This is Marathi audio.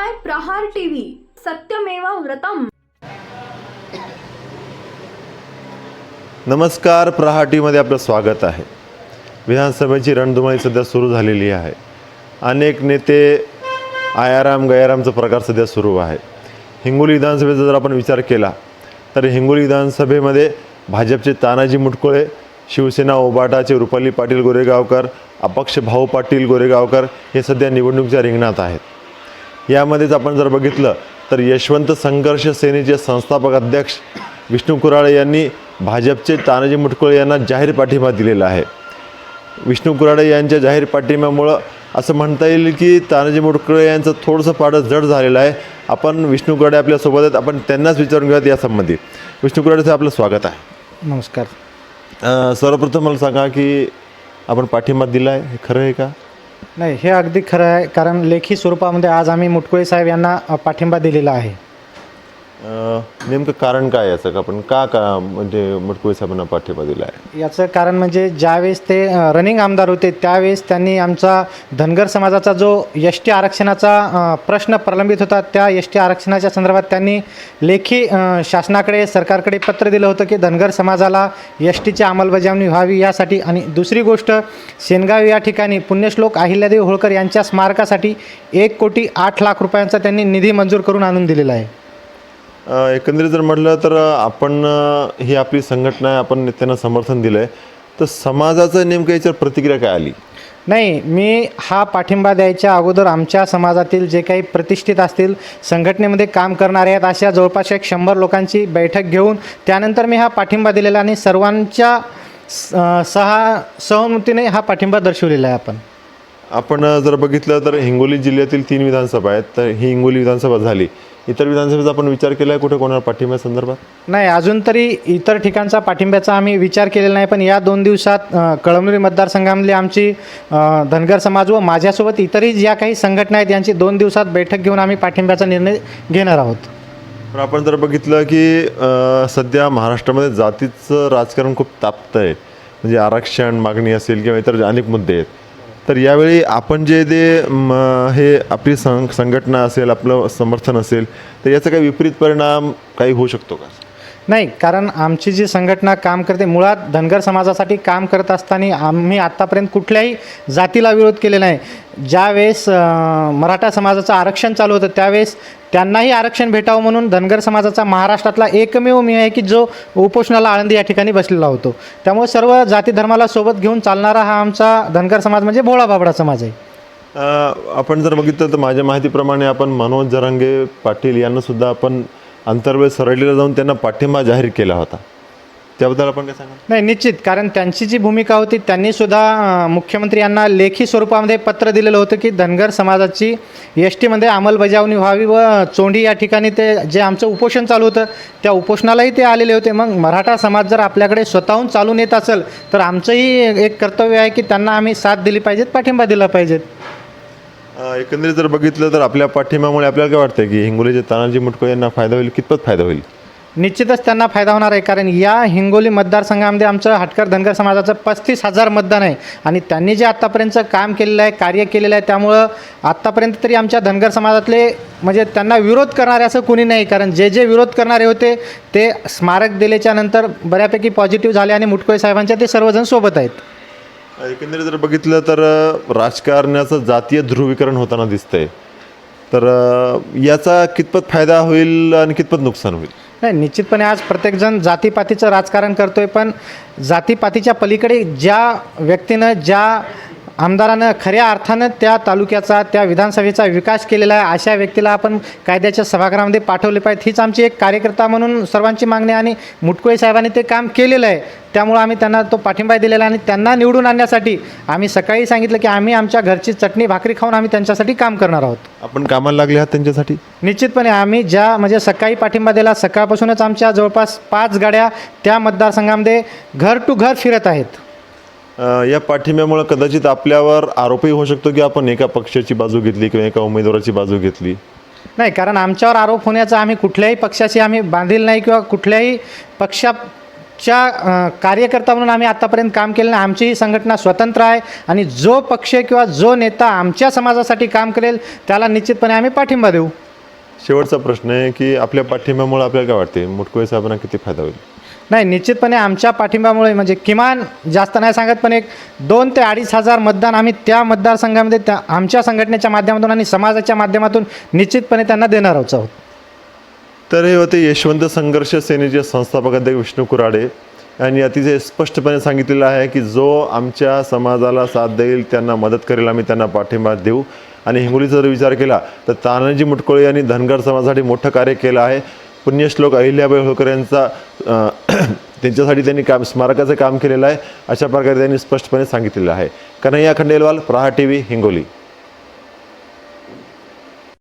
पाहताय प्रहार टीव्ही, सत्यमेव व्रतम। नमस्कार, प्रहार टीव्हीमध्ये आपलं स्वागत आहे। विधानसभेची रणधुमाळी सध्या सुरू झालेली आहे। अनेक नेते आयाराम गयारामचा प्रकार सध्या सुरू आहे। हिंगोली विधानसभेचा जर आपण विचार केला तर हिंगोली विधानसभेमध्ये भाजपचे तानाजी मुटकुळे, शिवसेना उबाटाचे रुपाली पाटील गोरेगावकर, अपक्ष भाऊ पाटील गोरेगावकर हे सध्या निवडणुकीच्या रिंगणात आहेत। यामध्येच आपण जर बघितलं तर यशवंत संघर्ष सेनेचे संस्थापक अध्यक्ष विष्णू कुराळे यांनी भाजपचे तानाजी मुटकुळे यांना जाहीर पाठिंबा दिलेला आहे। विष्णू कुराळे यांच्या जाहीर पाठिंब्यामुळं असं म्हणता येईल की तानाजी मुटकुळे यांचं थोडंसं पाडं जड झालेलं आहे। आपण विष्णू कुराळे आपल्यासोबत आहेत, आपण त्यांनाच विचारून घेऊयात यासंबंधी। विष्णू कुराळे साहेब, आपलं स्वागत आहे। नमस्कार। सर्वप्रथम मला सांगा की आपण पाठिंबा दिला आहे, हे खरं आहे का? नाही, हे अगदी खरं आहे, कारण लेखी स्वरूपामध्ये आज आम्ही मुटकुळे साहेब यांना पाठिंबा दिलेला आहे। नेमकं कारण काय याचं, का आपण का म्हणजे मुटकुळे साहेबांना पाठिंबा दिला आहे? याचं कारण म्हणजे ज्यावेळेस ते रनिंग आमदार होते त्यावेळेस त्यांनी आमचा धनगर समाजाचा जो एस-टी आरक्षणाचा प्रश्न प्रलंबित होता, त्या एस-टी आरक्षणाच्या संदर्भात त्यांनी लेखी शासनाकडे सरकारकडे पत्र दिलं होतं की धनगर समाजाला एस-टीची अंमलबजावणी व्हावी यासाठी। आणि दुसरी गोष्ट, सेनगाव या ठिकाणी पुण्यश्लोक अहिल्यादेवी होळकर यांच्या स्मारकासाठी 1,08,00,000 रुपयांचा त्यांनी निधी मंजूर करून आणून दिलेला आहे। एकंदरीत जर म्हटलं तर आपण ही आपली संघटना आहे, आपण त्यांना समर्थन दिलं आहे, तर समाजाचं नेमकं याच्यावर प्रतिक्रिया काय आली? नाही, मी हा पाठिंबा द्यायच्या अगोदर आमच्या समाजातील जे काही प्रतिष्ठित असतील, संघटनेमध्ये काम करणारे आहेत, अशा जवळपास 100 लोकांची बैठक घेऊन त्यानंतर मी हा पाठिंबा दिलेला आणि सर्वांच्या सहमतीने हा पाठिंबा दर्शवलेला आहे। आपण जर बघितलं तर हिंगोली जिल्ह्यातील 3 विधानसभा आहेत, तर ही हिंगोली विधानसभा झाली। इतर विधानसभेचा आपण विचार केला आहे कुठे कोणाला पाठिंबा संदर्भात? नाही, अजून तरी इतर ठिकाणचा पाठिंब्याचा आम्ही विचार केलेला नाही, पण या 2 दिवसात कळमनुरी मतदारसंघामधली आमची धनगर समाज व माझ्यासोबत इतरही ज्या काही संघटना आहेत यांची 2 दिवसात बैठक घेऊन आम्ही पाठिंब्याचा निर्णय घेणार आहोत। पण आपण जर बघितलं की सध्या महाराष्ट्रामध्ये जातीचं राजकारण खूप तापतं आहे, म्हणजे आरक्षण मागणी असेल किंवा इतर अनेक मुद्दे आहेत, तर यावेळी आपण जे हे आपली संघटना असेल, आपलं समर्थन असेल, तर याचा काही विपरीत परिणाम काही होऊ शकतो का? नाही, कारण आमची जी संघटना काम करते मुळात धनगर समाजासाठी काम करत असताना आम्ही आत्तापर्यंत कुठल्याही जातीला विरोध केलेला नाही। ज्यावेळेस मराठा समाजाचं आरक्षण चालू होतं त्यावेळेस त्यांनाही आरक्षण भेटावं म्हणून धनगर समाजाचा महाराष्ट्रातला एकमेव मी आहे की जो उपोषणाला आळंदी या ठिकाणी बसलेला होतो। त्यामुळे सर्व जाती धर्माला सोबत घेऊन चालणारा हा आमचा धनगर समाज म्हणजे भोळा बाबडा समाज आहे। आपण जर बघितलं तर माझ्या माहितीप्रमाणे आपण मनोज जरांगे पाटील यांनासुद्धा आपण अंतर्वेद सरळीला जाऊन त्यांना पाठिंबा जाहीर केला होता, त्याबद्दल आपण काय सांगा? नाही, निश्चित, कारण त्यांची जी भूमिका होती त्यांनीसुद्धा मुख्यमंत्री यांना लेखी स्वरूपामध्ये पत्र दिलेलं होतं की धनगर समाजाची एस-टीमध्ये अंमलबजावणी व्हावी व चोंडी या ठिकाणी ते जे आमचं उपोषण चालू होतं त्या उपोषणालाही ते आलेले होते। मग मराठा समाज जर आपल्याकडे स्वतःहून चालून येत असेल तर आमचंही एक कर्तव्य आहे की त्यांना आम्ही साथ दिली पाहिजेत, पाठिंबा दिला पाहिजेत। एकंदरीत जर बघितलं तर आपल्या पाठिंब्यामुळे आपल्याला काय वाटतं की हिंगोलीचे तानाजी मुटकुळे यांना फायदा होईल, कितपत फायदा होईल? निश्चितच त्यांना फायदा होणार आहे, कारण या हिंगोली मतदारसंघामध्ये आमचं हटकर धनगर समाजाचं 35,000 मतदान आहे आणि त्यांनी जे आत्तापर्यंतचं काम केलेलं आहे, कार्य केलेलं आहे, त्यामुळं आत्तापर्यंत तरी आमच्या धनगर समाजातले म्हणजे त्यांना विरोध करणारे असं कोणी नाही, कारण जे जे विरोध करणारे होते ते स्मारक दिल्याच्या नंतर बऱ्यापैकी पॉझिटिव्ह झाले आणि मुटकुळे साहेबांच्या ते सर्वजण सोबत आहेत। एकंदरीत जर बघितलं तर राजकारणाचं जातीय ध्रुवीकरण होताना दिसतंय, तर याचा कितपत फायदा होईल आणि कितपत नुकसान होईल? नाही, निश्चितपणे आज प्रत्येकजण जातीपातीचं राजकारण करतोय, पण जातीपातीच्या पलीकडे ज्या व्यक्तीनं, ज्या आमदारानं खऱ्या अर्थानं त्या तालुक्याचा, त्या विधानसभेचा विकास केलेला आहे अशा व्यक्तीला आपण कायद्याच्या सभागृहामध्ये पाठवले पाहिजे, हीच आमची एक कार्यकर्ता म्हणून सर्वांची मागणी आणि मुटकुळे साहेबांनी ते काम केलेलं आहे, त्यामुळं आम्ही त्यांना तो पाठिंबा दिलेला आणि त्यांना निवडून आणण्यासाठी आम्ही सकाळी सांगितलं की आम्ही आमच्या घरची चटणी भाकरी खाऊन आम्ही त्यांच्यासाठी काम करणार आहोत। आपण कामाला लागले आहात त्यांच्यासाठी? निश्चितपणे आम्ही म्हणजे सकाळी पाठिंबा दिला, सकाळपासूनच आमच्या जवळपास 5 गाड्या त्या मतदारसंघामध्ये घर टू घर फिरत आहेत। या पाठिंब्यामुळे कदाचित आपल्यावर आरोपही होऊ शकतो की आपण एका पक्षाची बाजू घेतली किंवा एका उमेदवाराची बाजू घेतली। नाही, कारण आमच्यावर आरोप होण्याचा आम्ही कुठल्याही पक्षाशी आम्ही बांधील नाही किंवा कुठल्याही कार्यकर्ता म्हणून आम्ही आत्तापर्यंत काम केलं नाही. आमची ही संघटना स्वतंत्र आहे आणि जो पक्ष किंवा जो नेता आमच्या समाजासाठी काम करेल त्याला निश्चितपणे आम्ही पाठिंबा देऊ. शेवटचा प्रश्न आहे की आपल्या पाठिंब्यामुळे आपल्याला काय वाटते, मुटकुळे साहेबांना किती फायदा होईल? नाही, निश्चितपणे आमच्या पाठिंब्यामुळे म्हणजे किमान जास्त नाही सांगत पण एक 2,000 ते 2,500 मतदान आम्ही त्या मतदारसंघामध्ये त्या आमच्या संघटनेच्या माध्यमातून आणि समाजाच्या माध्यमातून निश्चितपणे त्यांना देणार आहोत. तर हे होते यशवंत संघर्ष सेनेचे संस्थापक अध्यक्ष विष्णू कुराडे यांनी अतिशय स्पष्टपणे सांगितलेलं आहे की जो आमच्या समाजाला साथ देईल, त्यांना मदत करेल, आम्ही त्यांना पाठिंबा देऊ. आणि हिंगोलीचा जर विचार केला तर तानाजी मुटकुळे यांनी धनगर समाजासाठी मोठं कार्य केलं आहे. पुण्यश्लोक अहिल्याबाई होळकर यांचा त्यांच्यासाठी त्यांनी स्मारकाचं काम केलेलं आहे. अशा प्रकारे त्यांनी स्पष्टपणे सांगितलेलं आहे. कन्हैया खंडेलवाल, प्रहार TV, हिंगोली.